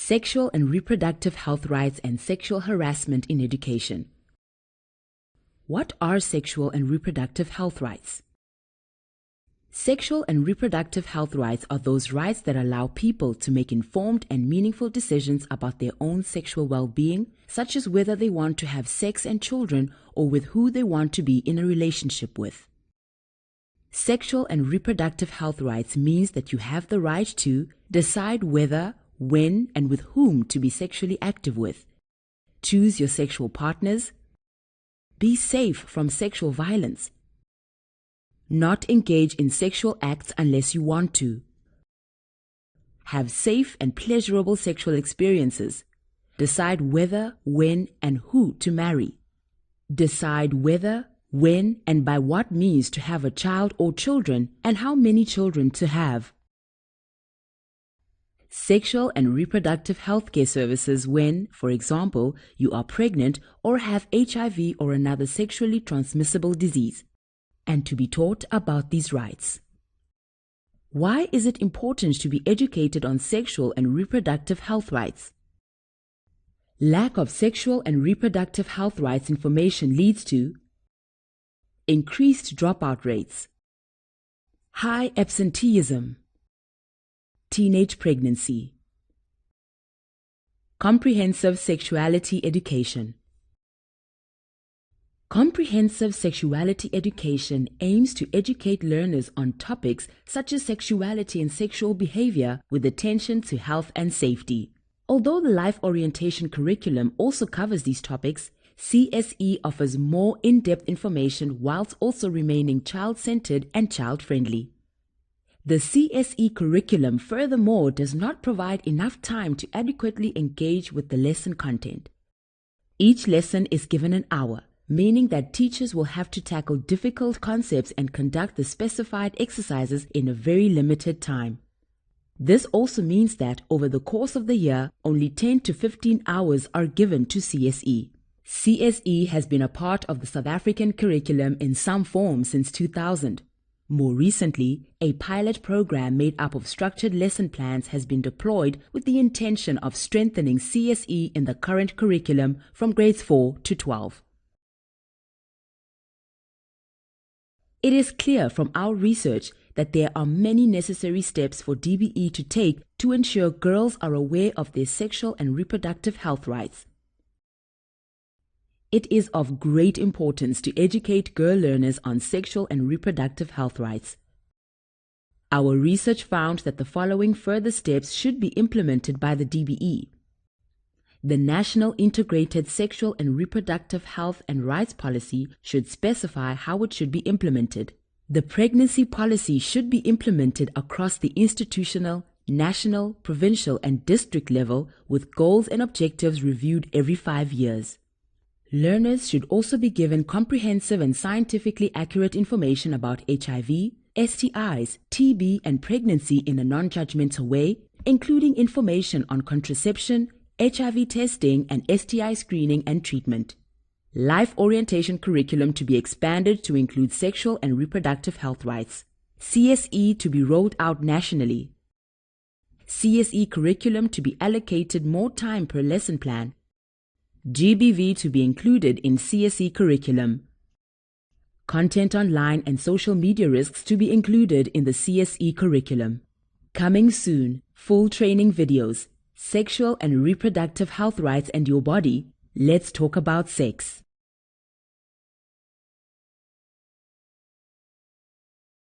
Sexual and reproductive health rights and sexual harassment in education. What are sexual and reproductive health rights? Sexual and reproductive health rights are those rights that allow people to make informed and meaningful decisions about their own sexual well-being, such as whether they want to have sex and children or with who they want to be in a relationship with. Sexual and reproductive health rights means that you have the right to decide whether, when, and with whom to be sexually active with, choose your sexual partners, be safe from sexual violence, not engage in sexual acts unless you want to, have safe and pleasurable sexual experiences, decide whether, when, and who to marry, decide whether, when, and by what means to have a child or children and how many children to have. Sexual and reproductive health care services when, for example, you are pregnant or have HIV or another sexually transmissible disease, and to be taught about these rights. Why is it important to be educated on sexual and reproductive health rights? Lack of sexual and reproductive health rights information leads to increased dropout rates, high absenteeism, teenage pregnancy. Comprehensive sexuality education. Comprehensive sexuality education aims to educate learners on topics such as sexuality and sexual behavior with attention to health and safety. Although the life orientation curriculum also covers these topics, CSE offers more in-depth information whilst also remaining child-centered and child-friendly. The CSE curriculum furthermore does not provide enough time to adequately engage with the lesson content. Each lesson is given an hour, meaning that teachers will have to tackle difficult concepts and conduct the specified exercises in a very limited time. This also means that over the course of the year, only 10 to 15 hours are given to CSE. CSE has been a part of the South African curriculum in some form since 2000. More recently, a pilot program made up of structured lesson plans has been deployed with the intention of strengthening CSE in the current curriculum from grades 4 to 12. It is clear from our research that there are many necessary steps for DBE to take to ensure girls are aware of their sexual and reproductive health rights. It is of great importance to educate girl learners on sexual and reproductive health rights. Our research found that the following further steps should be implemented by the DBE. The National Integrated Sexual and Reproductive Health and Rights Policy should specify how it should be implemented. The pregnancy policy should be implemented across the institutional, national, provincial, and district level with goals and objectives reviewed every 5 years. Learners should also be given comprehensive and scientifically accurate information about HIV, STIs, TB, and pregnancy in a non-judgmental way, including information on contraception, HIV testing, and STI screening and treatment. Life orientation curriculum to be expanded to include sexual and reproductive health rights. CSE to be rolled out nationally. CSE curriculum to be allocated more time per lesson plan. GBV to be included in CSE curriculum. Content online and social media risks to be included in the CSE curriculum. Coming soon, full training videos, sexual and reproductive health rights and your body. Let's talk about sex.